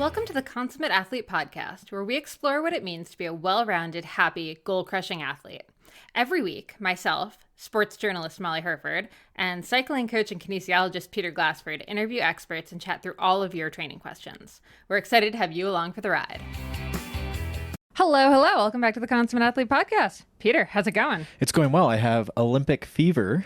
Welcome to the Consummate Athlete Podcast, where we explore what it means to be a well-rounded, happy, goal-crushing athlete. Every week, myself, sports journalist Molly Herford, and cycling coach and kinesiologist Peter Glassford interview experts and chat through all of your training questions. We're excited to have you along for the ride. Hello. Welcome back to the Consummate Athlete Podcast. Peter, how's it going? It's going well. I have Olympic fever.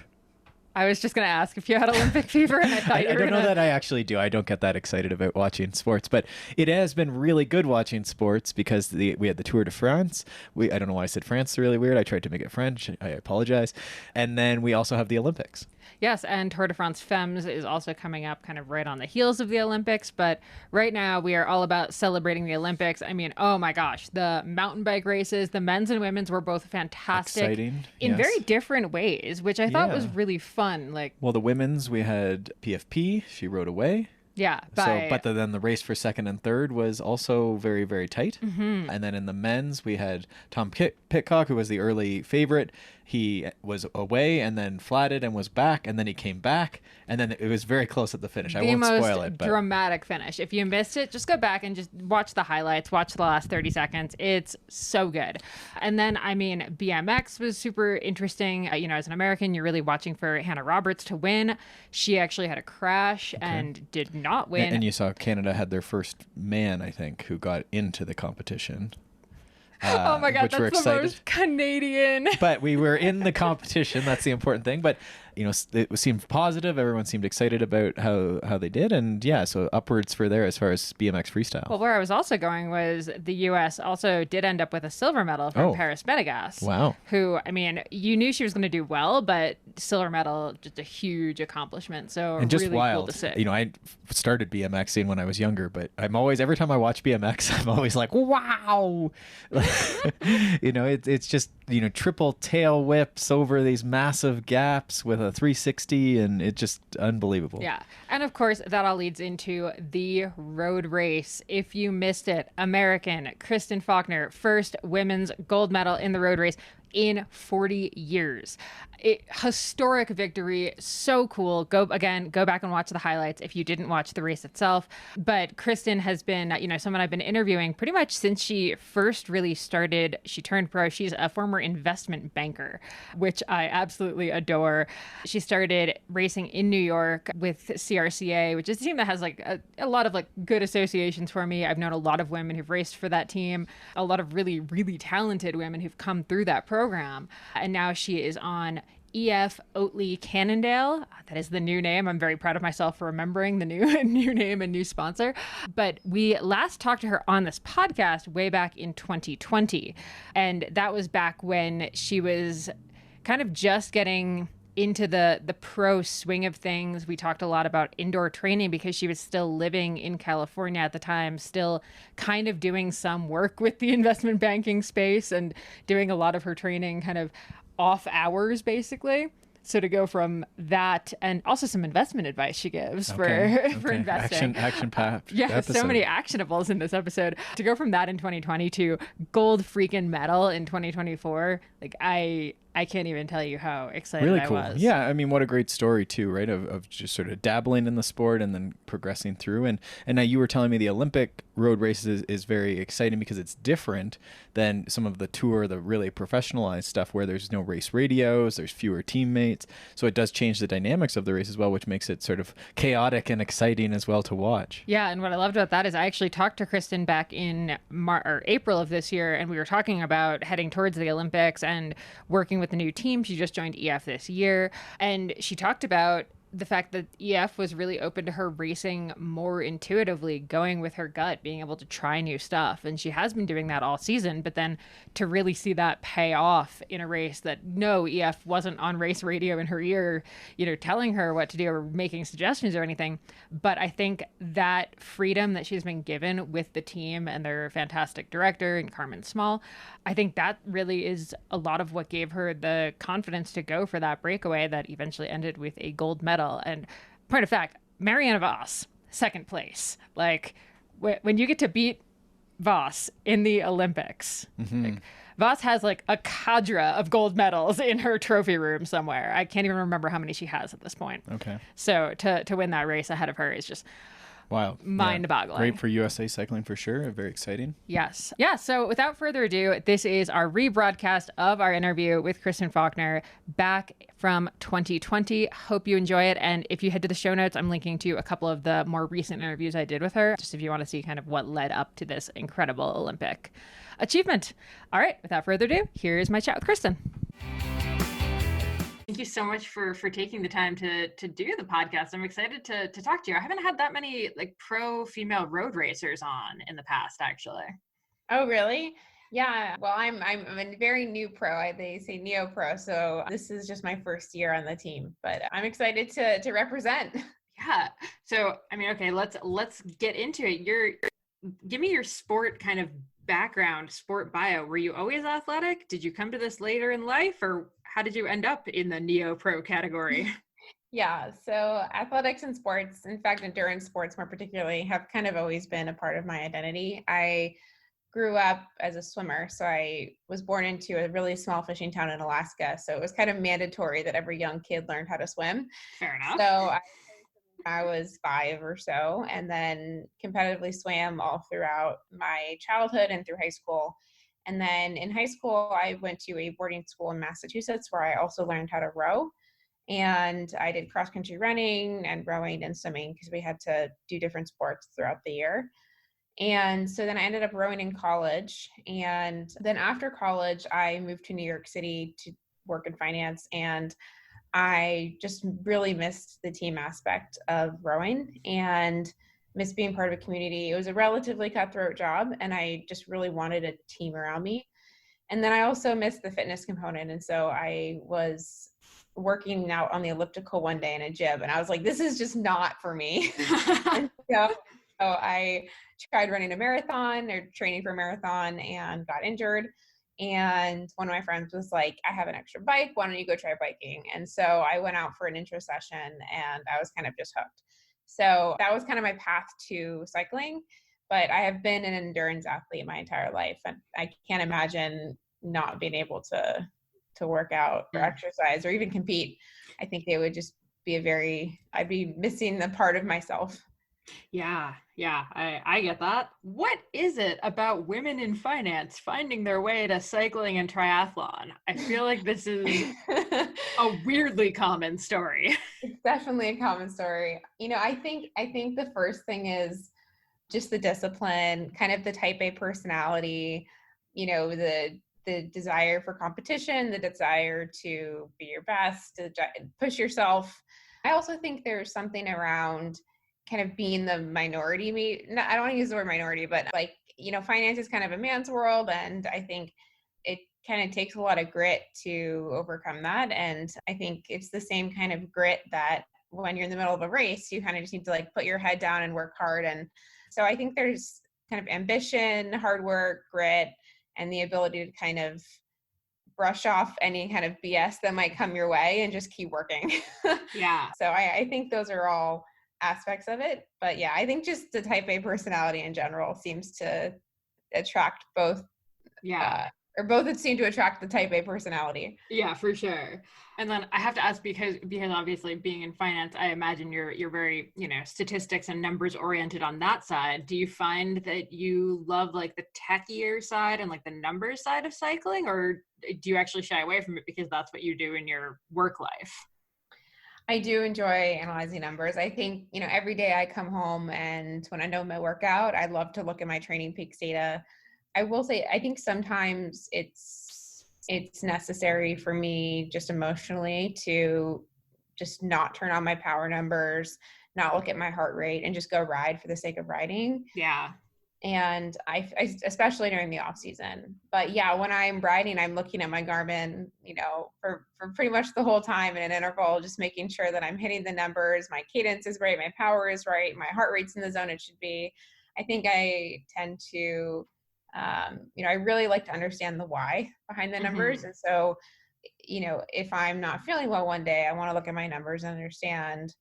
I was just going to ask if you had Olympic fever, and I thought you were I don't know that I actually do. I don't get that excited about watching sports, but it has been really good watching sports because we had the Tour de France. I don't know why I said France. It's really weird. I tried to make it French. I apologize. And then we also have the Olympics. Yes, and Tour de France Femmes is also coming up kind of right on the heels of the Olympics. But right now, we are all about celebrating the Olympics. I mean, oh my gosh, the mountain bike races, the men's and women's were both fantastic. Exciting. In Yes. very different ways, which I thought was really fun. Well, the women's, we had PFP. She rode away. Yeah. But then the race for second and third was also very, very tight. Mm-hmm. And then in the men's, we had Tom Pitcock, who was the early favorite. He was away and then flatted and was back, and then he came back, and then it was very close at the finish. I won't spoil it. The most dramatic finish. If you missed it, just go back and just watch the highlights, watch the last 30 seconds. It's so good. And then, I mean, BMX was super interesting. As an American, you're really watching for Hannah Roberts to win. She actually had a crash and did not win. And you saw Canada had their first man, I think, who got into the competition. Oh my God, that's the most Canadian. But we were in the competition. That's the important thing. But, it seemed positive. Everyone seemed excited about how they did. And yeah, so upwards for there as far as BMX freestyle. Well, where I was also going was the U.S. also did end up with a silver medal from Paris Menegas. Wow. Who, I mean, you knew she was going to do well, but silver medal, just a huge accomplishment. So and just really wild. Cool to see. I started BMXing when I was younger, but every time I watch BMX, I'm always like, wow. It's just, triple tail whips over these massive gaps with a 360, and it's just unbelievable. Yeah. And of course, that all leads into the road race. If you missed it, American Kristen Faulkner, first women's gold medal in the road race in 40 years. Historic victory. So cool. Go back and watch the highlights if you didn't watch the race itself. But Kristen has been, someone I've been interviewing pretty much since she first really started. She turned pro. She's a former investment banker, which I absolutely adore. She started racing in New York with CRCA, which is a team that has a lot of good associations for me. I've known a lot of women who've raced for that team, a lot of really, really talented women who've come through that program. And now she is on EF Oatly Cannondale. That is the new name. I'm very proud of myself for remembering the new name and new sponsor. But we last talked to her on this podcast way back in 2020. And that was back when she was kind of just getting into the pro swing of things. We talked a lot about indoor training because she was still living in California at the time, still kind of doing some work with the investment banking space and doing a lot of her training kind of off hours, basically. So to go from that, and also some investment advice she gives for investing. Action packed. Yeah, episode. So many actionables in this episode. To go from that in 2020 to gold freaking medal in 2024, I can't even tell you how excited really I cool. was. Yeah, I mean, what a great story too, right? Of just sort of dabbling in the sport and then progressing through. And now you were telling me the Olympic road races is very exciting because it's different than some of the tour, the really professionalized stuff where there's no race radios, there's fewer teammates. So it does change the dynamics of the race as well, which makes it sort of chaotic and exciting as well to watch. Yeah, and what I loved about that is I actually talked to Kristen back in April of this year, and we were talking about heading towards the Olympics and working with the new team. She just joined EF this year, and she talked about the fact that EF was really open to her racing more intuitively, going with her gut, being able to try new stuff. And she has been doing that all season, but then to really see that pay off in a race that EF wasn't on race radio in her ear, telling her what to do or making suggestions or anything. But I think that freedom that she's been given with the team and their fantastic director and Carmen Small, I think that really is a lot of what gave her the confidence to go for that breakaway that eventually ended with a gold medal. And point of fact, Marianne Vos, second place. When you get to beat Vos in the Olympics, Vos has a cadre of gold medals in her trophy room somewhere. I can't even remember how many she has at this point. Okay. So to win that race ahead of her is just Wow. mind-boggling. Great for USA cycling for sure. Very exciting. Yes. Yeah. So without further ado, this is our rebroadcast of our interview with Kristen Faulkner back from 2020. Hope you enjoy it. And if you head to the show notes, I'm linking to a couple of the more recent interviews I did with her, just if you want to see kind of what led up to this incredible Olympic achievement. All right. Without further ado, here's my chat with Kristen. Thank you so much for taking the time to do the podcast. I'm excited to talk to you. I haven't had that many like pro female road racers on in the past, actually. Oh, really? Yeah. Well, I'm a very new pro. They say neo pro. So this is just my first year on the team, but I'm excited to represent. Yeah. So, I mean, okay, let's get into it. Give me your sport kind of background, sport bio. Were you always athletic? Did you come to this later in life, or how did you end up in the neo pro category? Yeah. So athletics and sports, in fact, endurance sports more particularly, have kind of always been a part of my identity. I grew up as a swimmer. So I was born into a really small fishing town in Alaska. So it was kind of mandatory that every young kid learned how to swim. Fair enough. So I was 5 or so, and then competitively swam all throughout my childhood and through high school. And then in high school, I went to a boarding school in Massachusetts where I also learned how to row. And I did cross-country running and rowing and swimming because we had to do different sports throughout the year. And so then I ended up rowing in college. And then after college, I moved to New York City to work in finance. And I just really missed the team aspect of rowing and missed being part of a community. It was a relatively cutthroat job, and I just really wanted a team around me. And then I also missed the fitness component. And so I was working out on the elliptical one day in a gym, and I was like, this is just not for me. And so I tried running a marathon or training for a marathon and got injured. And one of my friends was like, I have an extra bike. Why don't you go try biking? And so I went out for an intro session and I was kind of just hooked. So that was kind of my path to cycling. But I have been an endurance athlete my entire life. And I can't imagine not being able to work out or exercise or even compete. I think it would just be I'd be missing the part of myself. Yeah, I get that. What is it about women in finance finding their way to cycling and triathlon? I feel like this is a weirdly common story. It's definitely a common story. I think the first thing is just the discipline, kind of the type A personality, the desire for competition, the desire to be your best, to push yourself. I also think there's something around kind of being the minority. I don't want to use the word minority, but finance is kind of a man's world. And I think it kind of takes a lot of grit to overcome that. And I think it's the same kind of grit that when you're in the middle of a race, you kind of just need to like put your head down and work hard. And so I think there's kind of ambition, hard work, grit, and the ability to kind of brush off any kind of BS that might come your way and just keep working. Yeah. So I think those are all aspects of it. But yeah, I think just the type A personality in general seems to attract both. Yeah. Or both it seem to attract the type A personality. Yeah, for sure. And then I have to ask because obviously being in finance, I imagine you're very, statistics and numbers oriented on that side. Do you find that you love like the techier side and like the numbers side of cycling, or do you actually shy away from it because that's what you do in your work life? I do enjoy analyzing numbers. I think, every day I come home and when I know my workout, I love to look at my Training Peaks data. I will say, I think sometimes it's necessary for me just emotionally to just not turn on my power numbers, not look at my heart rate, and just go ride for the sake of riding. Yeah. And I especially during the off season. But yeah, when I'm riding, I'm looking at my Garmin, for pretty much the whole time in an interval, just making sure that I'm hitting the numbers, my cadence is right, my power is right, my heart rate's in the zone it should be. I think I tend to, I really like to understand the why behind the numbers. And so, if I'm not feeling well one day, I want to look at my numbers and understand,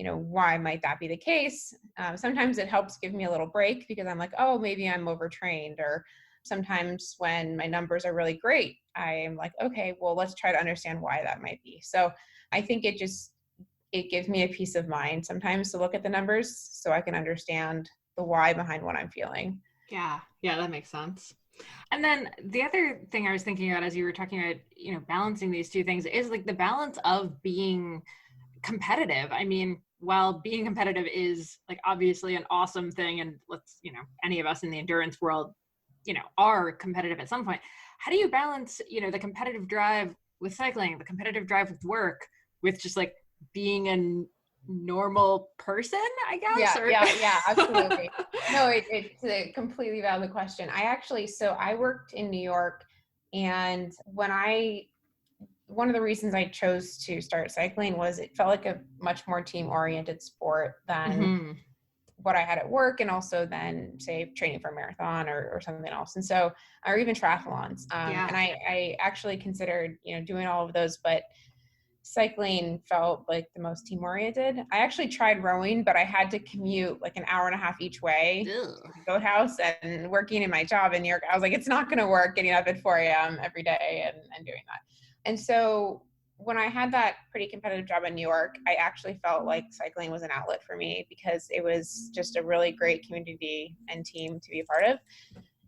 why might that be the case? Sometimes it helps give me a little break because I'm like, oh, maybe I'm overtrained. Or sometimes when my numbers are really great, I'm like, okay, well, let's try to understand why that might be. So I think it just it gives me a peace of mind sometimes to look at the numbers so I can understand the why behind what I'm feeling. Yeah, that makes sense. And then the other thing I was thinking about as you were talking about, balancing these two things is like the balance of being competitive. I mean, while being competitive is like obviously an awesome thing, and let's, any of us in the endurance world, are competitive at some point. How do you balance, the competitive drive with cycling, the competitive drive with work, with just like being a normal person, I guess? Yeah, absolutely. No, it's a completely valid question. So I worked in New York, and one of the reasons I chose to start cycling was it felt like a much more team-oriented sport than what I had at work, and also than say training for a marathon or something else. And so, or even triathlons. And I actually considered, doing all of those, but cycling felt like the most team oriented. I actually tried rowing, but I had to commute like an hour and a half each way to the boathouse, and working in my job in New York, I was like, it's not going to work getting up at 4 a.m. every day and doing that. And so when I had that pretty competitive job in New York, I actually felt like cycling was an outlet for me because it was just a really great community and team to be a part of.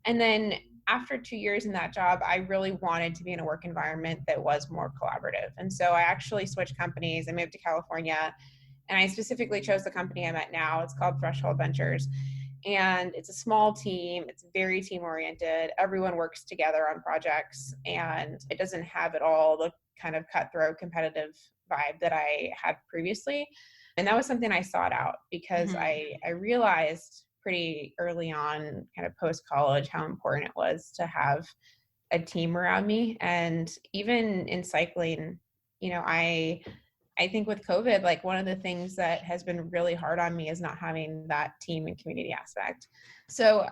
And then after 2 years in that job, I really wanted to be in a work environment that was more collaborative. And so I actually switched companies. I moved to California, and I specifically chose the company I'm at now. It's called Threshold Ventures. And it's a small team. It's very team oriented. Everyone works together on projects, and it doesn't have at all the kind of cutthroat competitive vibe that I had previously. And that was something I sought out because I realized pretty early on, kind of post-college, how important it was to have a team around me. And even in cycling, I think with COVID, like one of the things that has been really hard on me is not having that team and community aspect. So,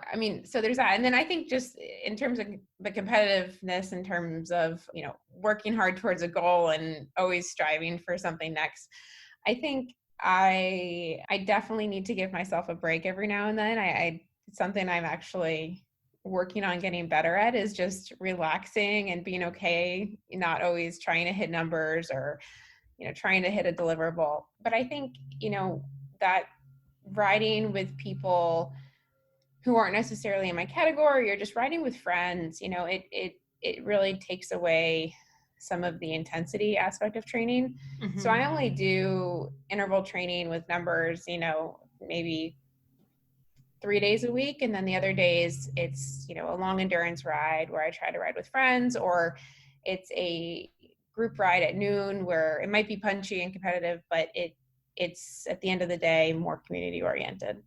so there's that. And then I think just in terms of the competitiveness, in terms of, working hard towards a goal and always striving for something next, I think I definitely need to give myself a break every now and then. It's something I'm actually working on getting better at, is just relaxing and being okay, not always trying to hit numbers or, trying to hit a deliverable. But I think, that riding with people who aren't necessarily in my category, or just riding with friends, it really takes away some of the intensity aspect of training. So I only do interval training with numbers, maybe 3 days a week. And then the other days it's, a long endurance ride where I try to ride with friends, or it's a group ride at noon where it might be punchy and competitive, but it's at the end of the day more community oriented.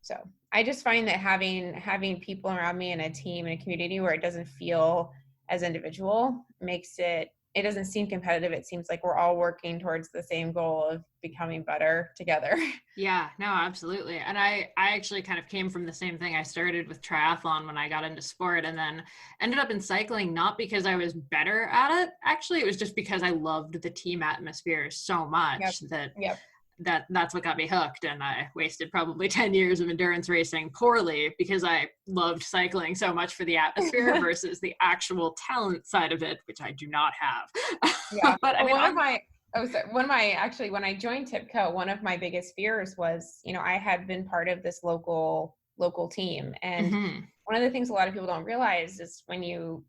So I just find that having people around me in a team and a community where it doesn't feel as individual makes it doesn't seem competitive. It seems like we're all working towards the same goal of becoming better together. Yeah, no, absolutely. And I actually kind of came from the same thing. I started with triathlon when I got into sport, and then ended up in cycling, not because I was better at it. Actually, it was just because I loved the team atmosphere so much that's what got me hooked. And I wasted probably 10 years of endurance racing poorly because I loved cycling so much for the atmosphere versus the actual talent side of it, which I do not have. Yeah. But when I joined TIPCO, one of my biggest fears was, I had been part of this local team. And one of the things a lot of people don't realize is when you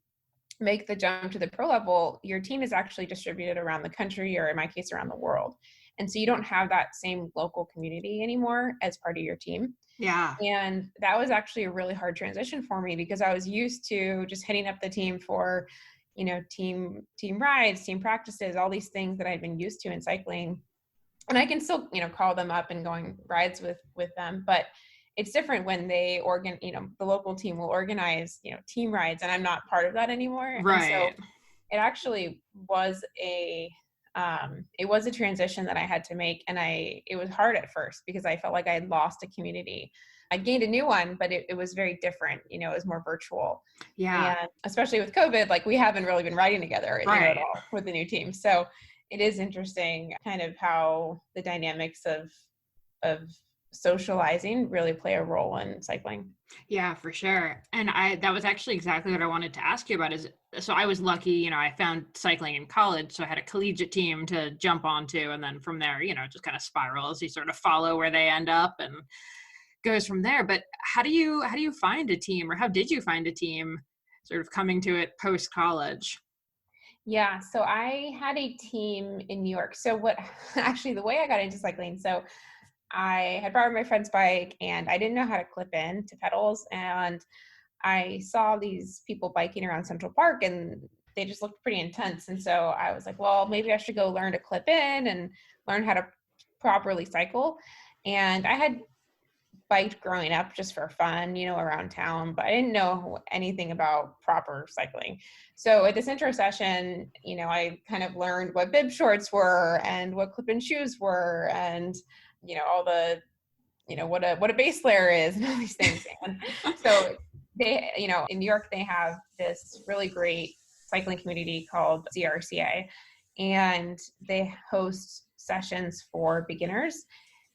make the jump to the pro level, your team is actually distributed around the country, or in my case, around the world. And so you don't have that same local community anymore as part of your team. Yeah. And that was actually a really hard transition for me, because I was used to just hitting up the team for, team rides, team practices, all these things that I'd been used to in cycling. And I can still, call them up and going rides with them, but it's different when they the local team will organize, team rides, and I'm not part of that anymore. Right. And so it actually was a transition that I had to make. And it was hard at first because I felt like I had lost a community. I gained a new one, but it was very different. It was more virtual. Yeah. And especially with COVID, like we haven't really been riding together at all with the new team. So it is interesting kind of how the dynamics of socializing really play a role in cycling. Yeah, for sure. And that was actually exactly what I wanted to ask you about is, so I was lucky, I found cycling in college, so I had a collegiate team to jump onto. And then from there, it just kind of spirals. You sort of follow where they end up and goes from there. But how do you find a team, or how did you find a team sort of coming to it post college? Yeah, so I had a team in New York. So actually the way I got into cycling, so I had borrowed my friend's bike and I didn't know how to clip in to pedals. And I saw these people biking around Central Park and they just looked pretty intense. And so I was like, well, maybe I should go learn to clip in and learn how to properly cycle. And I had biked growing up just for fun, around town, but I didn't know anything about proper cycling. So at this intro session, I kind of learned what bib shorts were and what clip-in shoes were and, all the, what a base layer is and all these things. And so they, in New York, they have this really great cycling community called CRCA, and they host sessions for beginners.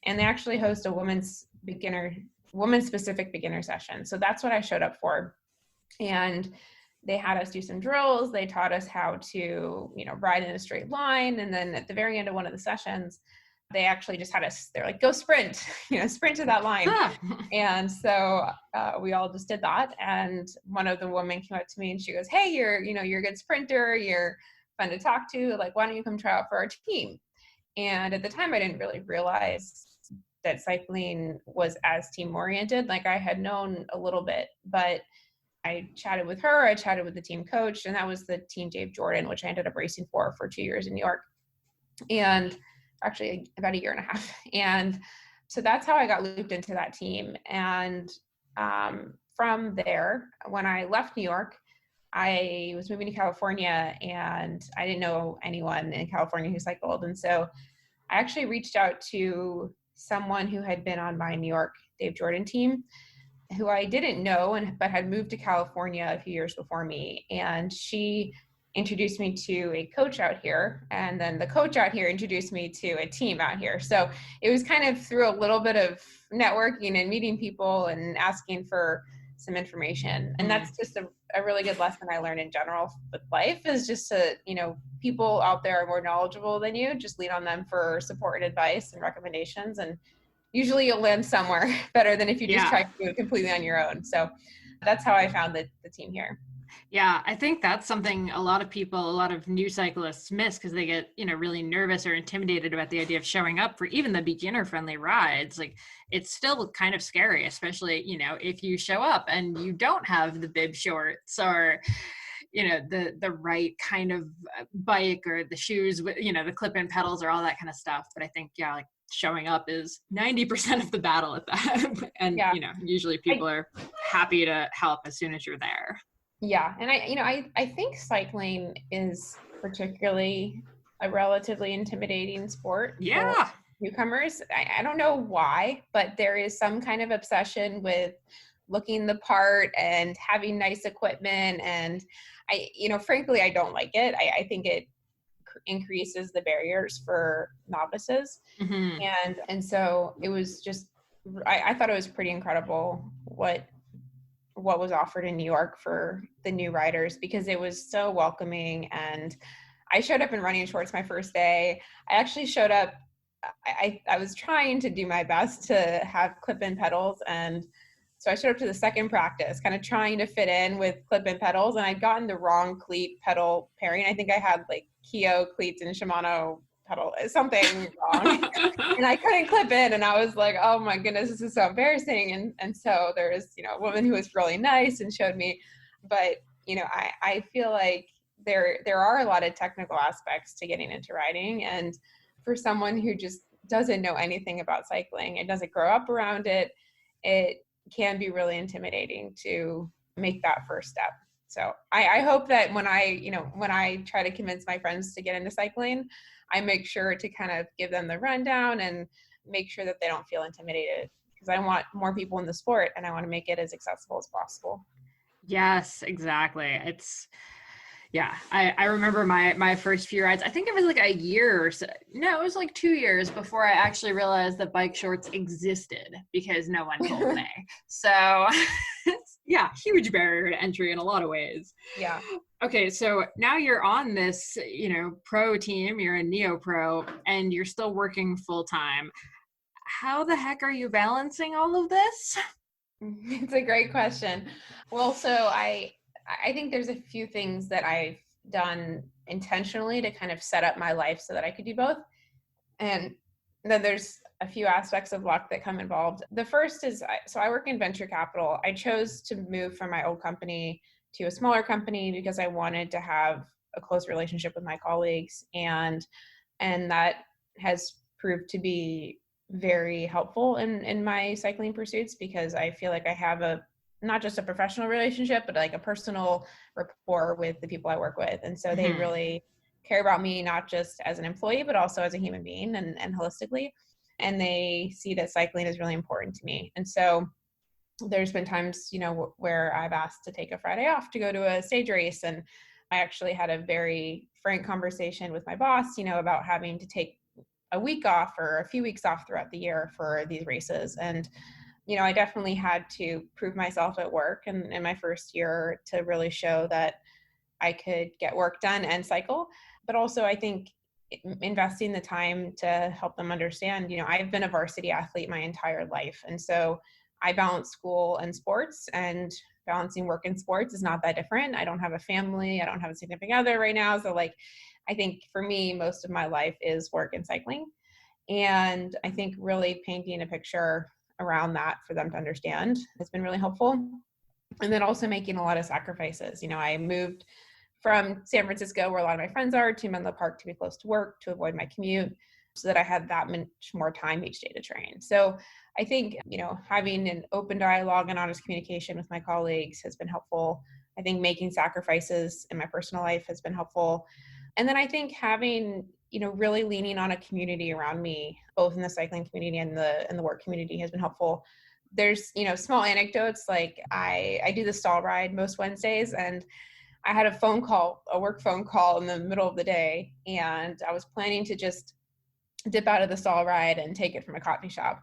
And they actually host a women's specific beginner session. So that's what I showed up for. And they had us do some drills. They taught us how to, ride in a straight line. And then at the very end of one of the sessions, they actually just had us, they're like, go sprint, sprint to that line. And so we all just did that. And one of the women came up to me and she goes, hey, you're a good sprinter. You're fun to talk to. Like, why don't you come try out for our team? And at the time I didn't really realize that cycling was as team oriented. Like I had known a little bit, but I chatted with her, I chatted with the team coach, and that was the team Dave Jordan, which I ended up racing for 2 years in New York. And actually about a year and a half. And so that's how I got looped into that team. And from there, when I left New York, I was moving to California and I didn't know anyone in California who cycled. And so I actually reached out to someone who had been on my New York Dave Jordan team, who I didn't know, but had moved to California a few years before me. And she introduced me to a coach out here. And then the coach out here introduced me to a team out here. So it was kind of through a little bit of networking and meeting people and asking for some information. And that's just a really good lesson I learned in general with life, is just to, people out there are more knowledgeable than you, just lean on them for support and advice and recommendations. And usually you'll land somewhere better than if you just try to do it completely on your own. So that's how I found the team here. Yeah, I think that's something a lot of new cyclists miss, because they get, really nervous or intimidated about the idea of showing up for even the beginner friendly rides. Like, it's still kind of scary, especially, if you show up and you don't have the bib shorts or, the right kind of bike or the shoes with, the clip-in pedals or all that kind of stuff. But I think, like, showing up is 90% of the battle at that. And, usually people are happy to help as soon as you're there. Yeah. And I think cycling is particularly a relatively intimidating sport. Yeah. For newcomers. I don't know why, but there is some kind of obsession with looking the part and having nice equipment. And frankly, I don't like it. I think it increases the barriers for novices. Mm-hmm. And so it was just, I thought it was pretty incredible what was offered in New York for the new riders, because it was so welcoming. And I showed up in running shorts my first day. I actually showed up, I was trying to do my best to have clip-in pedals. And so I showed up to the second practice, kind of trying to fit in with clip-in pedals. And I'd gotten the wrong cleat pedal pairing. I think I had like Keo cleats and Shimano pedal, something wrong. And I couldn't clip in, and I was like, oh my goodness, this is so embarrassing. And so there was, a woman who was really nice and showed me, but I feel like there are a lot of technical aspects to getting into riding. And for someone who just doesn't know anything about cycling and doesn't grow up around it, it can be really intimidating to make that first step. So I hope that when I try to convince my friends to get into cycling, I make sure to kind of give them the rundown and make sure that they don't feel intimidated, because I want more people in the sport and I want to make it as accessible as possible. Yes, exactly. Yeah, I remember my first few rides. I think it was like a year or so. No, it was like 2 years before I actually realized that bike shorts existed because no one told me. So yeah, huge barrier to entry in a lot of ways. Yeah. Okay, so now you're on this, pro team, you're a neo pro, and you're still working full time. How the heck are you balancing all of this? It's a great question. Well, so I think there's a few things that I've done intentionally to kind of set up my life so that I could do both. And then there's a few aspects of luck that come involved. The first is, so I work in venture capital. I chose to move from my old company to a smaller company because I wanted to have a close relationship with my colleagues, and that has proved to be very helpful in my cycling pursuits, because I feel like I have not just a professional relationship, but like a personal rapport with the people I work with. And so they really care about me, not just as an employee, but also as a human being and holistically. And they see that cycling is really important to me. And so there's been times, where I've asked to take a Friday off to go to a stage race. And I actually had a very frank conversation with my boss, about having to take a week off or a few weeks off throughout the year for these races. And, I definitely had to prove myself at work and in my first year to really show that I could get work done and cycle. But also I think investing the time to help them understand, I've been a varsity athlete my entire life. And so I balance school and sports, and balancing work and sports is not that different. I don't have a family. I don't have a significant other right now. So I think for me, most of my life is work and cycling. And I think really painting a picture around that for them to understand has been really helpful. And then also making a lot of sacrifices. I moved from San Francisco, where a lot of my friends are, to Menlo Park to be close to work, to avoid my commute, so that I had that much more time each day to train. So I think, having an open dialogue and honest communication with my colleagues has been helpful. I think making sacrifices in my personal life has been helpful. And then I think having, really leaning on a community around me, both in the cycling community and the work community, has been helpful. There's, small anecdotes, like I do the stall ride most Wednesdays, and I had a work phone call in the middle of the day, and I was planning to just dip out of the stall ride and take it from a coffee shop.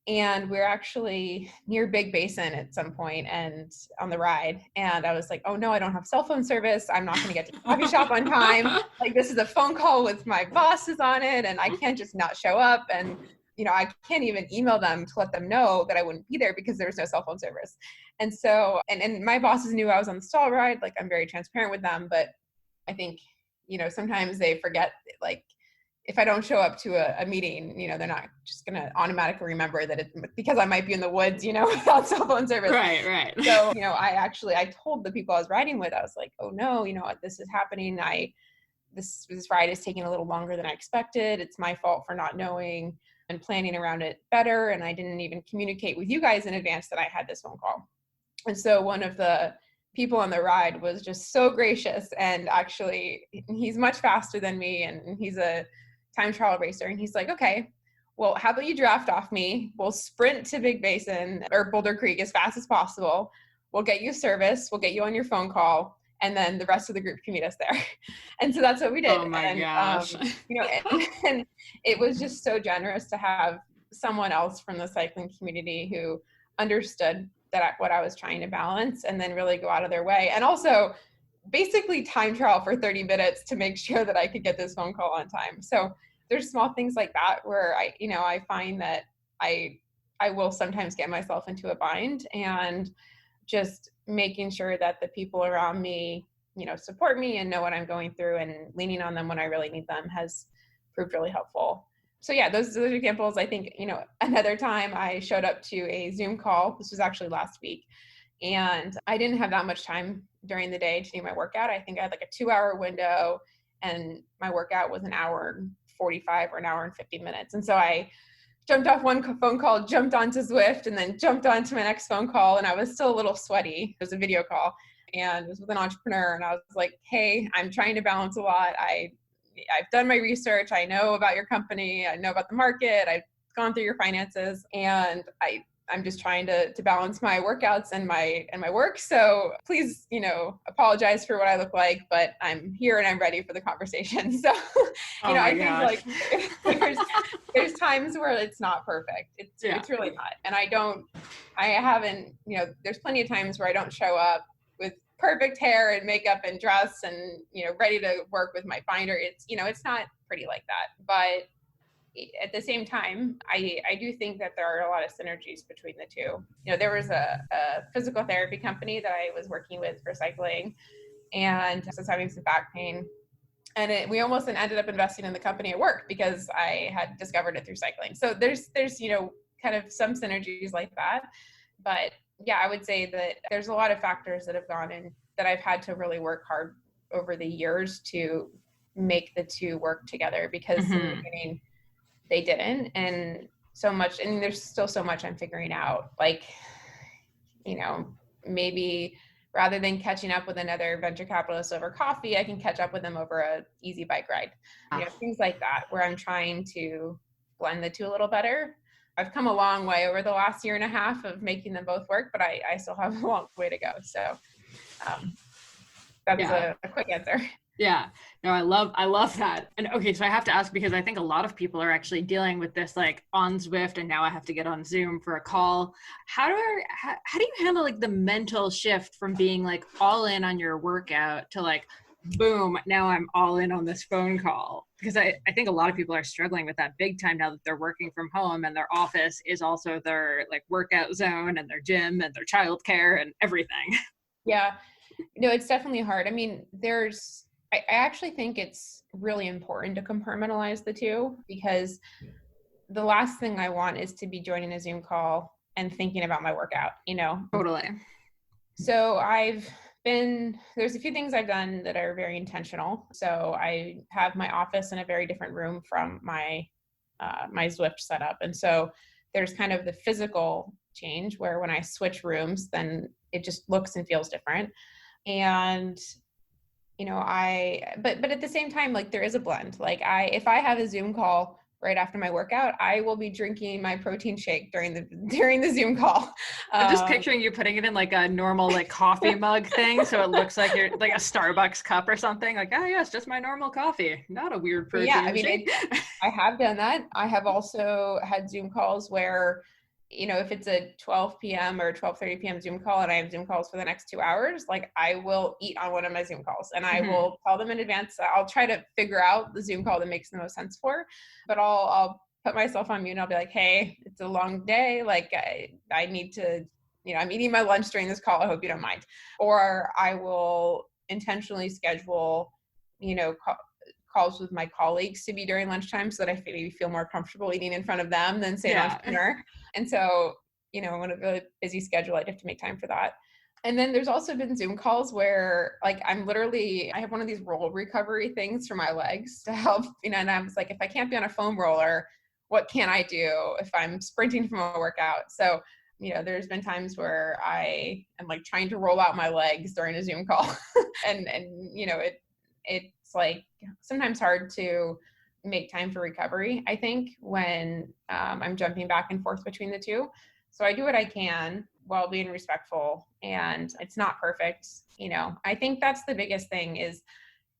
And we're actually near Big Basin at some point and on the ride. And I was like, oh no, I don't have cell phone service. I'm not going to get to the coffee shop on time. Like, this is a phone call with my bosses on it, and I can't just not show up. And, I can't even email them to let them know that I wouldn't be there because there's no cell phone service. And so, and my bosses knew I was on the stall ride. Like, I'm very transparent with them, but I think, sometimes they forget, like, if I don't show up to a meeting, they're not just going to automatically remember that it's because I might be in the woods, without cell phone service. Right. So, I told the people I was riding with, I was like, oh no, this is happening. This ride is taking a little longer than I expected. It's my fault for not knowing and planning around it better. And I didn't even communicate with you guys in advance that I had this phone call. And so one of the people on the ride was just so gracious, and actually he's much faster than me, and he's a time trial racer. And he's like, okay, well, how about you draft off me? We'll sprint to Big Basin or Boulder Creek as fast as possible. We'll get you service. We'll get you on your phone call. And then the rest of the group can meet us there. And so that's what we did. Oh my gosh. And it was just so generous to have someone else from the cycling community who understood what I was trying to balance, and then really go out of their way. And also basically time trial for 30 minutes to make sure that I could get this phone call on time. So there's small things like that where I find that I will sometimes get myself into a bind, and just making sure that the people around me, support me and know what I'm going through, and leaning on them when I really need them has proved really helpful. So yeah, those are examples. I think, another time I showed up to a Zoom call. This was actually last week, and I didn't have that much time during the day to do my workout. I think I had like a 2-hour window, and my workout was an hour and 45 or an hour and 50 minutes. And so I jumped off one phone call, jumped onto Zwift, and then jumped onto my next phone call. And I was still a little sweaty. It was a video call, and it was with an entrepreneur. And I was like, hey, I'm trying to balance a lot. I've done my research. I know about your company. I know about the market. I've gone through your finances, and I'm just trying to balance my workouts and my work. So please, apologize for what I look like, but I'm here and I'm ready for the conversation. So, Oh my I think gosh. like there's times where it's not perfect. It's really not. And I haven't, there's plenty of times where I don't show up with perfect hair and makeup and dress and, ready to work with my binder. It's not pretty like that. But at the same time, I do think that there are a lot of synergies between the two. There was a physical therapy company that I was working with for cycling, and I was having some back pain. And we almost ended up investing in the company at work because I had discovered it through cycling. So there's kind of some synergies like that. But yeah, I would say that there's a lot of factors that have gone in that I've had to really work hard over the years to make the two work together, because in the beginning they didn't. And there's still so much I'm figuring out. Like, maybe rather than catching up with another venture capitalist over coffee, I can catch up with them over a easy bike ride. Things like that, where I'm trying to blend the two a little better. I've come a long way over the last year and a half of making them both work, but I still have a long way to go. So that's a quick answer. Yeah, no, I love that. And okay, so I have to ask, because I think a lot of people are actually dealing with this, like on Zwift, and now I have to get on Zoom for a call. How do you handle like the mental shift from being like all in on your workout to like, boom, now I'm all in on this phone call? Because I think a lot of people are struggling with that big time now that they're working from home and their office is also their like workout zone and their gym and their childcare and everything. Yeah, no, it's definitely hard. I mean, I actually think it's really important to compartmentalize the two, because the last thing I want is to be joining a Zoom call and thinking about my workout, Totally. So there's a few things I've done that are very intentional. So I have my office in a very different room from my Zwift setup. And so there's kind of the physical change where when I switch rooms, then it just looks and feels different. And but at the same time, like there is a blend. Like if I have a Zoom call right after my workout, I will be drinking my protein shake during the Zoom call. I'm just picturing you putting it in like a normal like coffee mug thing, so it looks like you're like a Starbucks cup or something. Like, oh yeah, it's just my normal coffee, not a weird protein shake. I have done that. I have also had Zoom calls where, if it's a 12 p.m. or 12:30 p.m. Zoom call and I have Zoom calls for the next 2 hours, like I will eat on one of my Zoom calls, and I will tell them in advance. I'll try to figure out the Zoom call that makes the most sense for, but I'll put myself on mute and I'll be like, hey, it's a long day. Like I need to, I'm eating my lunch during this call. I hope you don't mind. Or I will intentionally schedule, calls with my colleagues to be during lunchtime so that I maybe feel more comfortable eating in front of them than say an entrepreneur. And so, on a really busy schedule, I'd have to make time for that. And then there's also been Zoom calls where like I have one of these roll recovery things for my legs to help, and I was like, if I can't be on a foam roller, what can I do if I'm sprinting from a workout? So, there's been times where I am like trying to roll out my legs during a Zoom call and it's like sometimes hard to make time for recovery, I think, when I'm jumping back and forth between the two. So I do what I can while being respectful, and it's not perfect. I think that's the biggest thing is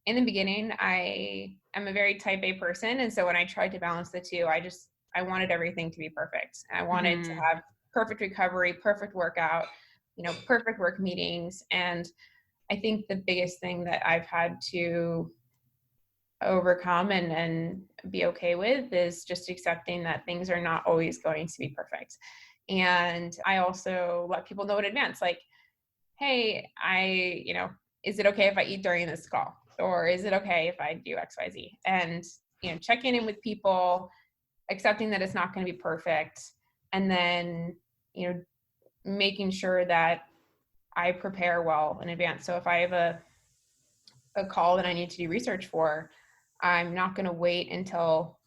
in the beginning, I am a very type A person. And so when I tried to balance the two, I wanted everything to be perfect. I wanted to have perfect recovery, perfect workout, perfect work meetings. And I think the biggest thing that I've had to overcome and be okay with is just accepting that things are not always going to be perfect. And I also let people know in advance, like, hey, is it okay if I eat during this call? Or is it okay if I do X, Y, Z? And, checking in with people, accepting that it's not going to be perfect. And then, making sure that I prepare well in advance. So if I have a call that I need to do research for, I'm not going to wait until,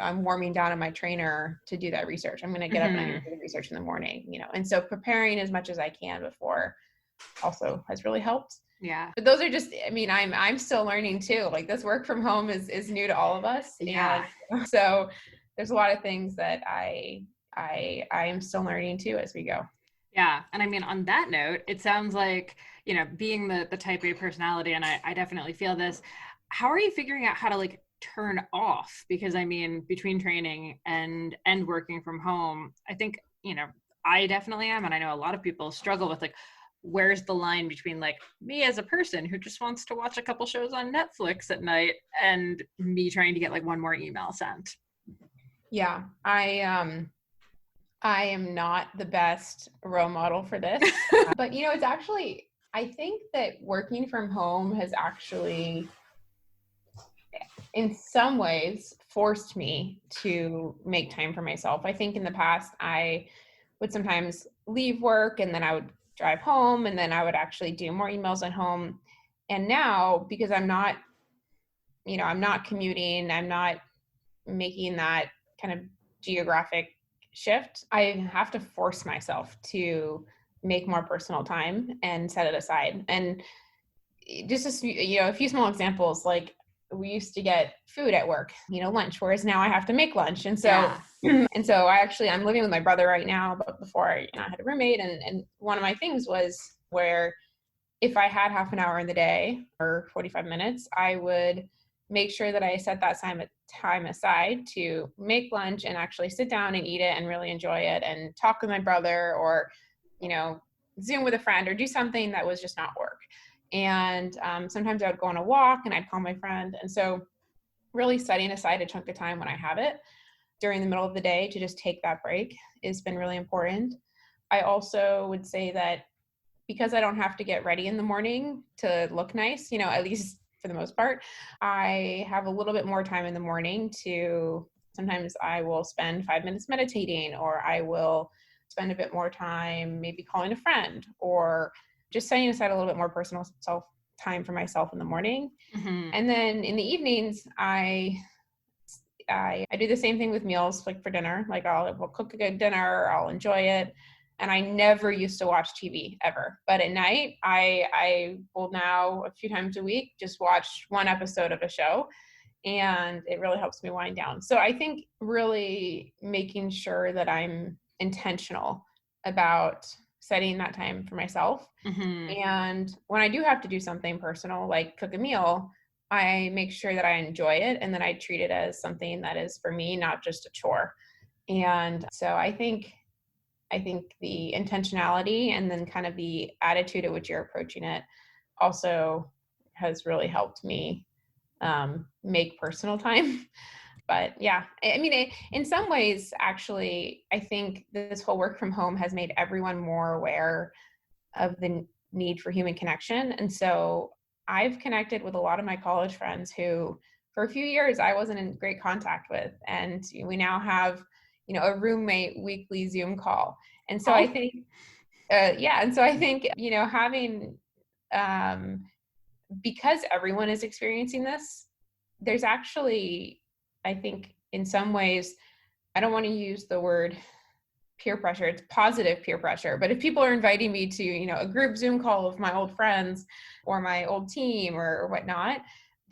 I'm warming down on my trainer to do that research. I'm going to get up and I'm going to do the research in the morning, and so preparing as much as I can before also has really helped. Yeah. But those are just, I'm still learning too. Like this work from home is new to all of us. Yeah. And so there's a lot of things that I I am still learning too as we go. Yeah. And I mean, on that note, it sounds like, being the type A personality, and I definitely feel this, how are you figuring out how to like turn off? Because I mean, between training and working from home, I think, I definitely am. And I know a lot of people struggle with like, where's the line between like me as a person who just wants to watch a couple shows on Netflix at night and me trying to get like one more email sent? Yeah, I am not the best role model for this, but it's actually, I think that working from home has actually, in some ways, forced me to make time for myself. I think in the past, I would sometimes leave work and then I would drive home and then I would actually do more emails at home. And now, because I'm not commuting, I'm not making that kind of geographic shift, I have to force myself to make more personal time and set it aside. And just a few small examples, like we used to get food at work, lunch, whereas now I have to make lunch. And so, and so I'm living with my brother right now, but before I had a roommate. And one of my things was where if I had half an hour in the day or 45 minutes, I would make sure that I set that time aside to make lunch and actually sit down and eat it and really enjoy it and talk with my brother or, Zoom with a friend or do something that was just not work. And sometimes I would go on a walk and I'd call my friend. And so really setting aside a chunk of time when I have it during the middle of the day to just take that break has been really important. I also would say that because I don't have to get ready in the morning to look nice, at least for the most part, I have a little bit more time in the morning to, sometimes I will spend 5 minutes meditating, or I will spend a bit more time maybe calling a friend, or just setting aside a little bit more personal time for myself in the morning. Mm-hmm. And then in the evenings, I do the same thing with meals, like for dinner. Like we'll cook a good dinner, I'll enjoy it. And I never used to watch TV ever. But at night, I will now a few times a week just watch one episode of a show. And it really helps me wind down. So I think really making sure that I'm intentional about setting that time for myself. Mm-hmm. And when I do have to do something personal, like cook a meal, I make sure that I enjoy it and that I treat it as something that is for me, not just a chore. And so I think the intentionality and then kind of the attitude at which you're approaching it also has really helped me make personal time. But yeah, I mean, in some ways, actually, I think this whole work from home has made everyone more aware of the need for human connection. And so I've connected with a lot of my college friends who, for a few years, I wasn't in great contact with. And we now have, a roommate weekly Zoom call. And so I think, and so I think, having, because everyone is experiencing this, there's actually, I think in some ways, I don't want to use the word peer pressure, it's positive peer pressure. But if people are inviting me to, a group Zoom call of my old friends or my old team or whatnot,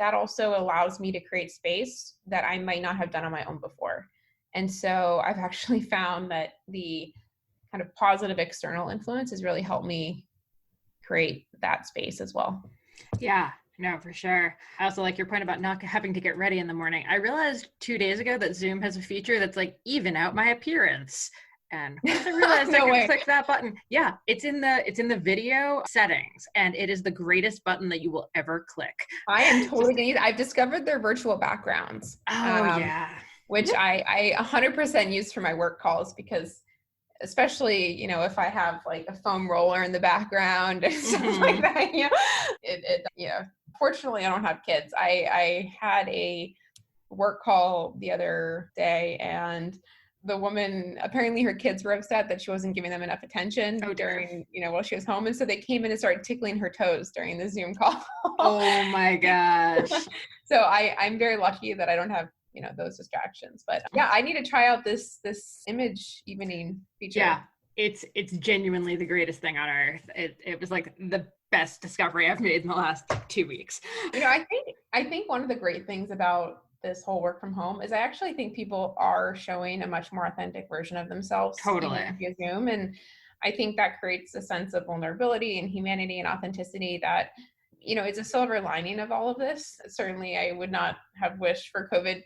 that also allows me to create space that I might not have done on my own before. And so I've actually found that the kind of positive external influence has really helped me create that space as well. Yeah, no, for sure. I also like your point about not having to get ready in the morning. I realized 2 days ago that Zoom has a feature that's like even out my appearance. And once I realized I could click that button, yeah, it's in the video settings, and it is the greatest button that you will ever click. I am totally gonna use it. I've discovered their virtual backgrounds. Yeah. Which I 100% use for my work calls, because especially, if I have like a foam roller in the background and stuff like that, fortunately I don't have kids. I had a work call the other day, and the woman, apparently her kids were upset that she wasn't giving them enough attention during, while she was home. And so they came in and started tickling her toes during the Zoom call. Oh my gosh. So I'm very lucky that I don't have, those distractions. But yeah, I need to try out this image evening feature. Yeah, it's genuinely the greatest thing on earth. It was like the best discovery I've made in the last 2 weeks. I think one of the great things about this whole work from home is I actually think people are showing a much more authentic version of themselves, Totally. even via Zoom. And I think that creates a sense of vulnerability and humanity and authenticity that, is a silver lining of all of this. Certainly, I would not have wished for COVID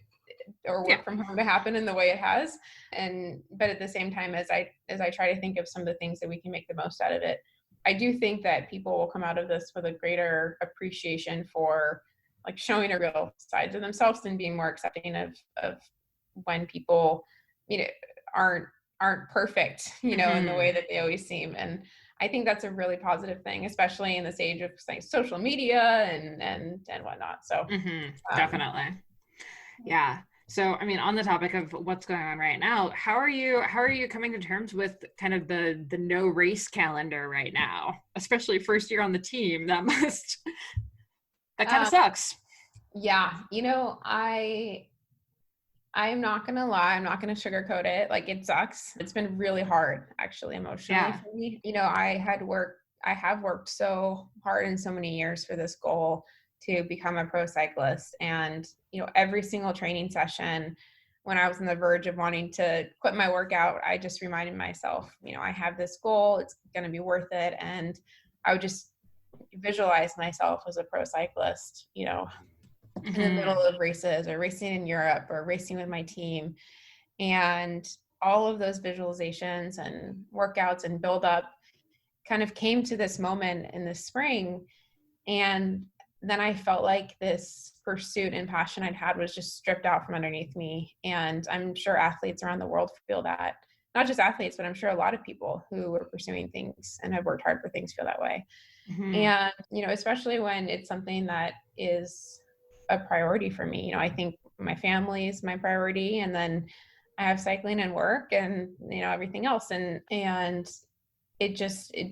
or work from home to happen in the way it has. But at the same time, as I try to think of some of the things that we can make the most out of it, I do think that people will come out of this with a greater appreciation for like showing a real side to themselves and being more accepting of when people, aren't perfect, in the way that they always seem. And I think that's a really positive thing, especially in this age of like social media and whatnot. So definitely. Yeah. So, I mean, on the topic of what's going on right now, how are you coming to terms with kind of the no race calendar right now, especially first year on the team? That kind of sucks. Yeah. I'm not going to lie. I'm not going to sugarcoat it. Like, it sucks. It's been really hard, actually, emotionally for me. I have worked so hard in so many years for this goal to become a pro cyclist. And, every single training session, when I was on the verge of wanting to quit my workout, I just reminded myself, I have this goal. It's going to be worth it. And I would just visualize myself as a pro cyclist, in the middle of races or racing in Europe or racing with my team. And all of those visualizations and workouts and build up kind of came to this moment in the spring. And then I felt like this pursuit and passion I'd had was just stripped out from underneath me. And I'm sure athletes around the world feel that. Not just athletes, but I'm sure a lot of people who are pursuing things and have worked hard for things feel that way. And, especially when it's something that is a priority for me. I think my family is my priority, and then I have cycling and work and, everything else. And it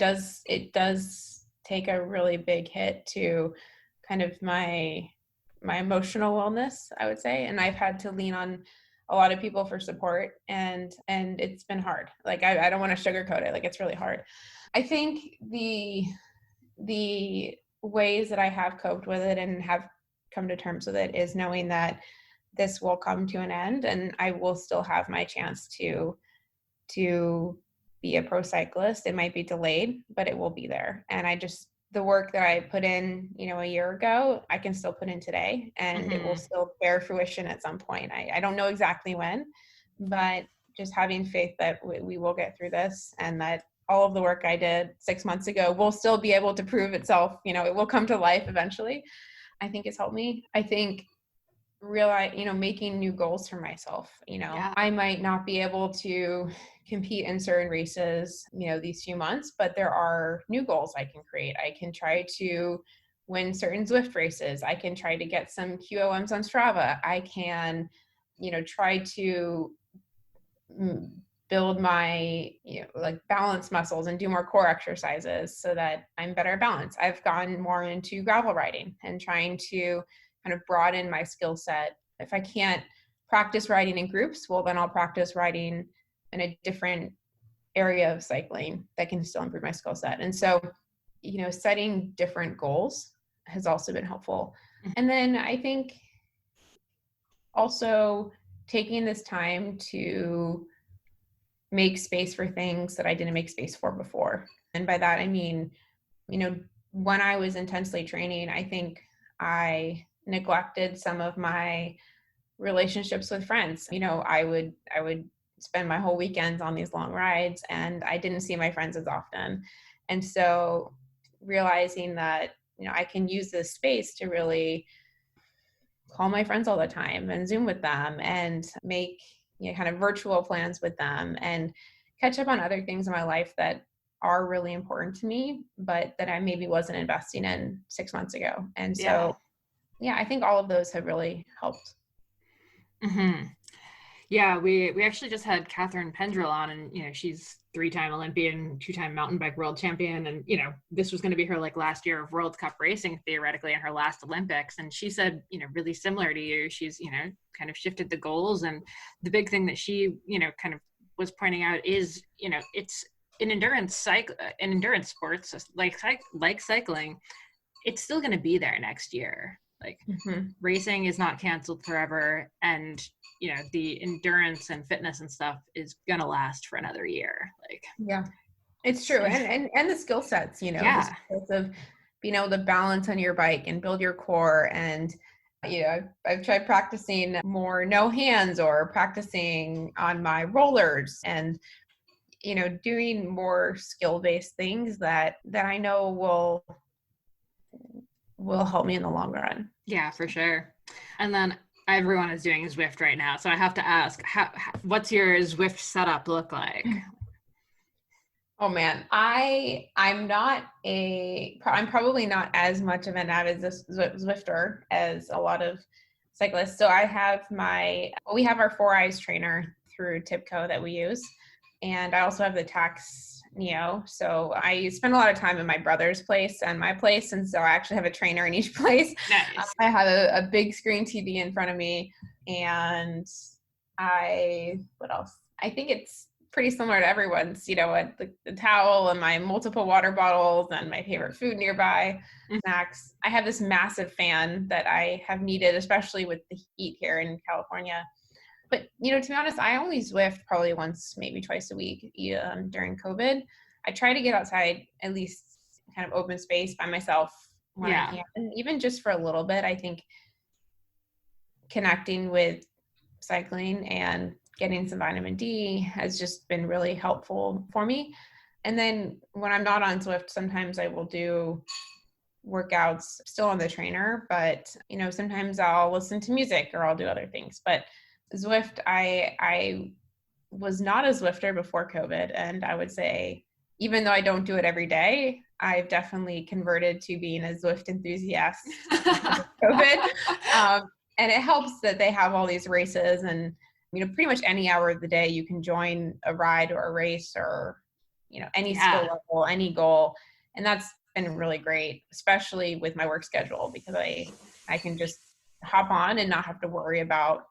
does take a really big hit to kind of my emotional wellness, I would say. And I've had to lean on a lot of people for support, and it's been hard. Like, I don't want to sugarcoat it. Like, it's really hard. I think the ways that I have coped with it and have come to terms with it is knowing that this will come to an end and I will still have my chance to be a pro cyclist. It might be delayed, but it will be there. And the work that I put in, a year ago, I can still put in today, and it will still bear fruition at some point. I don't know exactly when, but just having faith that we will get through this, and that all of the work I did 6 months ago will still be able to prove itself. It will come to life eventually. I think it's helped me. I think making new goals for myself. I might not be able to compete in certain races, these few months, but there are new goals I can create. I can try to win certain Zwift races. I can try to get some QOMs on Strava. I can, try to build my, balance muscles and do more core exercises so that I'm better at balance. I've gone more into gravel riding and trying to kind of broaden my skill set. If I can't practice riding in groups, well, then I'll practice riding in a different area of cycling that can still improve my skill set. And so, setting different goals has also been helpful. And then I think also taking this time to make space for things that I didn't make space for before. And by that, I mean, when I was intensely training, I think I neglected some of my relationships with friends. I would spend my whole weekends on these long rides, and I didn't see my friends as often. And so realizing that, I can use this space to really call my friends all the time and Zoom with them and make, kind of virtual plans with them and catch up on other things in my life that are really important to me, but that I maybe wasn't investing in 6 months ago. And so, I think all of those have really helped. Yeah, we actually just had Catherine Pendrell on, and she's 3-time Olympian, 2-time mountain bike world champion, and this was going to be her last year of World Cup racing theoretically, and her last Olympics. And she said, really similar to you, she's kind of shifted the goals. And the big thing that she kind of was pointing out is it's an endurance sports like cycling, it's still going to be there next year. Like Mm-hmm. racing is not canceled forever. And, you know, the endurance and fitness and stuff is going to last for another year. Like, Yeah, it's true. And the skill sets, you know, the yeah. skills of being able to balance on your bike and build your core. And, you know, I've tried practicing more no hands or practicing on my rollers and, you know, doing more skill-based things that I know will help me in the long run. Yeah, for sure. And then everyone is doing Zwift right now. So I have to ask, what's your Zwift setup look like? Oh man, I'm probably not as much of an avid Zwifter as a lot of cyclists. So we have our Four Eyes trainer through Tipco that we use. And I also have the Tax Neo. So I spend a lot of time in my brother's place and my place. And so I actually have a trainer in each place. Nice. I have a big screen TV in front of me. And what else? I think it's pretty similar to everyone's, you know, the towel and my multiple water bottles and my favorite food nearby, snacks. I have this massive fan that I have needed, especially with the heat here in California. But, you know, to be honest, I only Zwift probably once, maybe twice a week during COVID. I try to get outside, at least kind of open space by myself when I can. And even just for a little bit, I think connecting with cycling and getting some vitamin D has just been really helpful for me. And then when I'm not on Zwift, sometimes I will do workouts still on the trainer, but, you know, sometimes I'll listen to music or I'll do other things. But Zwift, I was not a Zwifter before COVID. And I would say, even though I don't do it every day, I've definitely converted to being a Zwift enthusiast COVID. And it helps that they have all these races, and, you know, pretty much any hour of the day you can join a ride or a race or, you know, any skill level, any goal. And that's been really great, especially with my work schedule, because I can just hop on and not have to worry about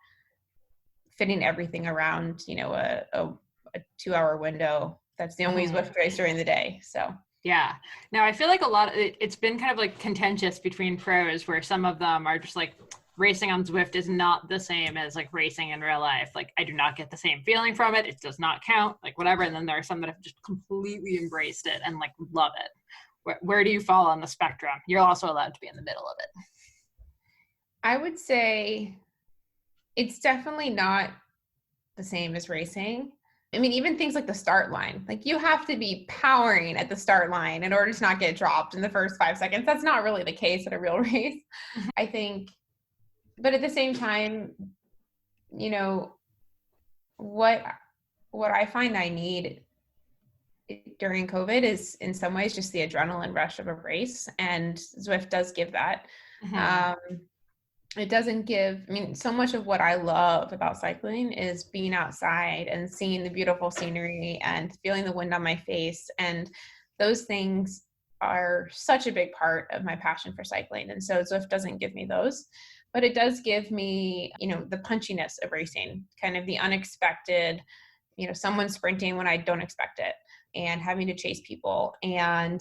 fitting everything around, you know, a 2-hour window. That's the only Zwift race during the day. So yeah. Now I feel like it's been kind of like contentious between pros, where some of them are just like, racing on Zwift is not the same as like racing in real life. Like, I do not get the same feeling from it. It does not count, like whatever. And then there are some that have just completely embraced it and like love it. Where do you fall on the spectrum? You're also allowed to be in the middle of it. I would say it's definitely not the same as racing. I mean, even things like the start line, like you have to be powering at the start line in order to not get dropped in the first 5 seconds. That's not really the case at a real race, I think. But at the same time, you know, what I find I need during COVID is in some ways just the adrenaline rush of a race. And Zwift does give that. It doesn't give, I mean, so much of what I love about cycling is being outside and seeing the beautiful scenery and feeling the wind on my face. And those things are such a big part of my passion for cycling. And so Zwift doesn't give me those. But it does give me, you know, the punchiness of racing, kind of the unexpected, you know, someone sprinting when I don't expect it, and having to chase people and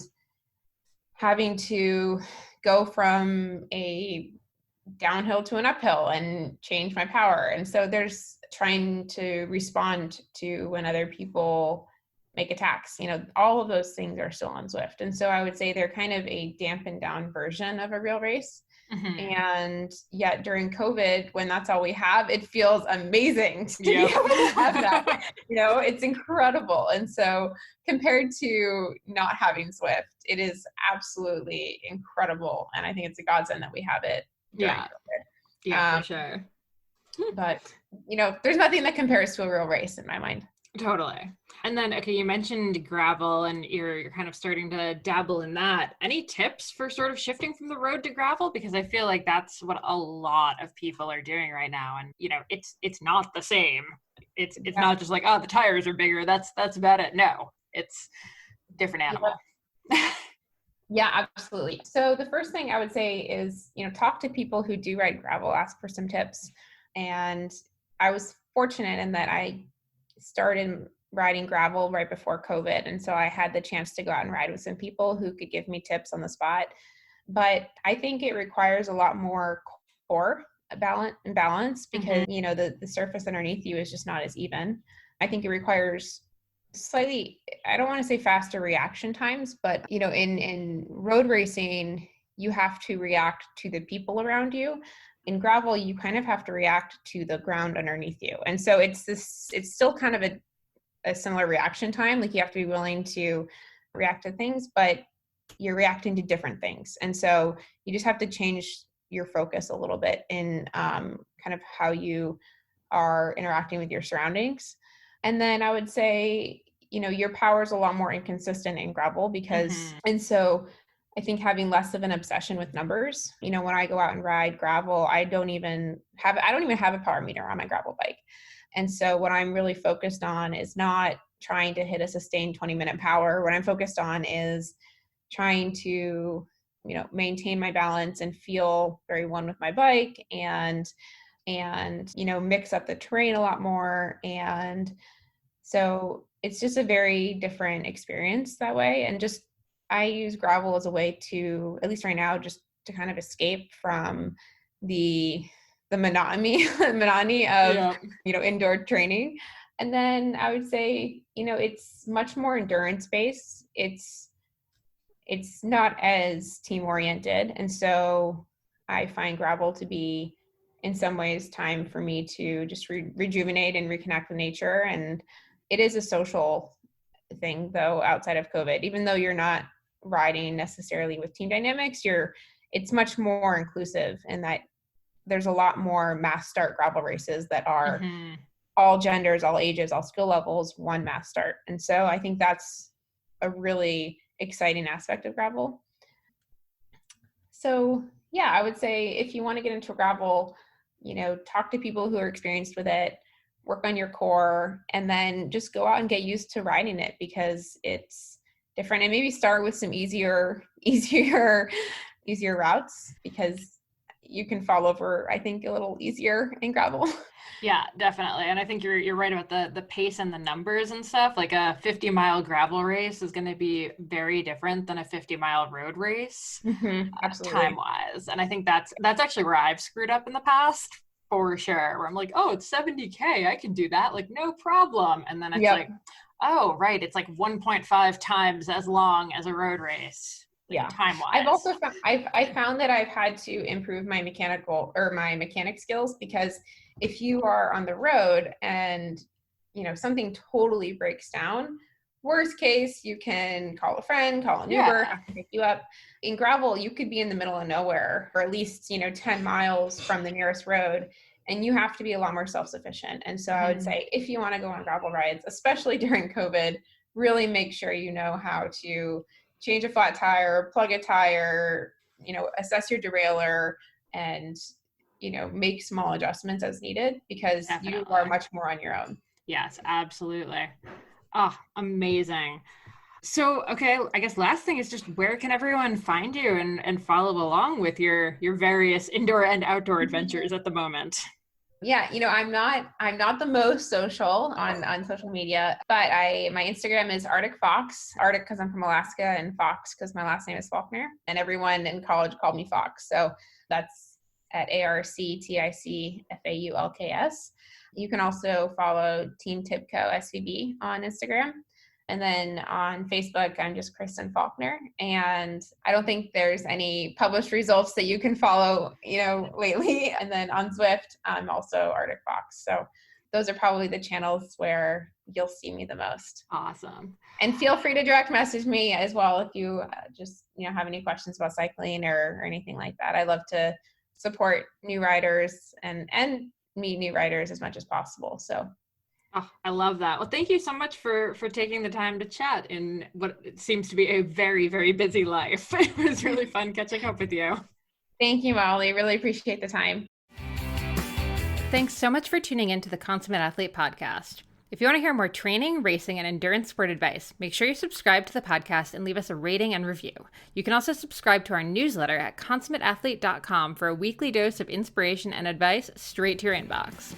having to go from a downhill to an uphill and change my power. And so there's trying to respond to when other people make attacks, you know, all of those things are still on Zwift. And so I would say they're kind of a dampened down version of a real race. And yet during COVID, when that's all we have, it feels amazing to be able to have that. You know, it's incredible. And so compared to not having Zwift, it is absolutely incredible. And I think it's a godsend that we have it during COVID. Yeah, for sure. But, you know, there's nothing that compares to a real race in my mind. Totally. And then, okay, you mentioned gravel and you're kind of starting to dabble in that. Any tips for sort of shifting from the road to gravel? Because I feel like that's what a lot of people are doing right now. And, you know, it's not the same. It's not just like, oh, the tires are bigger. That's about it. No, it's a different animal. Yeah, absolutely. So the first thing I would say is, you know, talk to people who do ride gravel, ask for some tips. And I was fortunate in that I started riding gravel right before COVID. And so I had the chance to go out and ride with some people who could give me tips on the spot. but I think it requires a lot more core balance because, the surface underneath you is just not as even. I think it requires slightly, I don't want to say faster reaction times, but, in road racing, you have to react to the people around you. In gravel, you kind of have to react to the ground underneath you. And so it's still kind of a similar reaction time. Like you have to be willing to react to things, but you're reacting to different things. And so you just have to change your focus a little bit in kind of how you are interacting with your surroundings. And then I would say, your power is a lot more inconsistent in gravel because, and so I think having less of an obsession with numbers, when I go out and ride gravel, I don't even have a power meter on my gravel bike. And so what I'm really focused on is not trying to hit a sustained 20-minute power. What I'm focused on is trying to, maintain my balance and feel very one with my bike and, mix up the terrain a lot more. And so it's just a very different experience that way. And just, I use gravel as a way to, at least right now, just to kind of escape from the monotony of, indoor training. And then I would say, it's much more endurance based. It's not as team oriented. And so I find gravel to be in some ways time for me to just rejuvenate and reconnect with nature. And it is a social thing though, outside of COVID, even though you're not riding necessarily with team dynamics, it's much more inclusive in that there's a lot more mass start gravel races that are all genders, all ages, all skill levels, one mass start. And so I think that's a really exciting aspect of gravel. So yeah, I would say if you want to get into gravel, talk to people who are experienced with it, work on your core, and then just go out and get used to riding it because it's different. And maybe start with some easier routes because you can fall over, I think, a little easier in gravel. Yeah, definitely. And I think you're right about the pace and the numbers and stuff. Like a 50-mile gravel race is going to be very different than a 50-mile road race, absolutely, time-wise. And I think that's actually where I've screwed up in the past, for sure. Where I'm like, oh, it's 70K, I can do that, like no problem. And then it's like, oh, right, it's like 1.5 times as long as a road race. Time-wise. I've also found that I've had to improve my mechanic skills because if you are on the road and something totally breaks down, worst case you can call a friend, call an Uber, have to pick you up. In gravel, you could be in the middle of nowhere or at least 10 miles from the nearest road, and you have to be a lot more self-sufficient. And so I would say if you want to go on gravel rides, especially during COVID, really make sure you know how to change a flat tire, plug a tire, assess your derailleur, and, make small adjustments as needed because you are much more on your own. Yes, absolutely. Oh, amazing. So, okay, I guess last thing is just where can everyone find you and follow along with your various indoor and outdoor adventures at the moment? Yeah, I'm not the most social on social media, but my Instagram is Arctic Fox. Arctic because I'm from Alaska, and Fox because my last name is Faulkner, and everyone in college called me Fox. So that's at ARCTICFAULKS. You can also follow Team Tipco SVB on Instagram. And then on Facebook, I'm just Kristen Faulkner. And I don't think there's any published results that you can follow, lately. And then on Zwift, I'm also Arctic Fox. So those are probably the channels where you'll see me the most. Awesome. And feel free to direct message me as well if you just, have any questions about cycling or anything like that. I love to support new riders and meet new riders as much as possible. So. Oh, I love that. Well, thank you so much for taking the time to chat in what seems to be a very, very busy life. It was really fun catching up with you. Thank you, Molly. Really appreciate the time. Thanks so much for tuning in to the Consummate Athlete podcast. If you want to hear more training, racing, and endurance sport advice, make sure you subscribe to the podcast and leave us a rating and review. You can also subscribe to our newsletter at consummateathlete.com for a weekly dose of inspiration and advice straight to your inbox.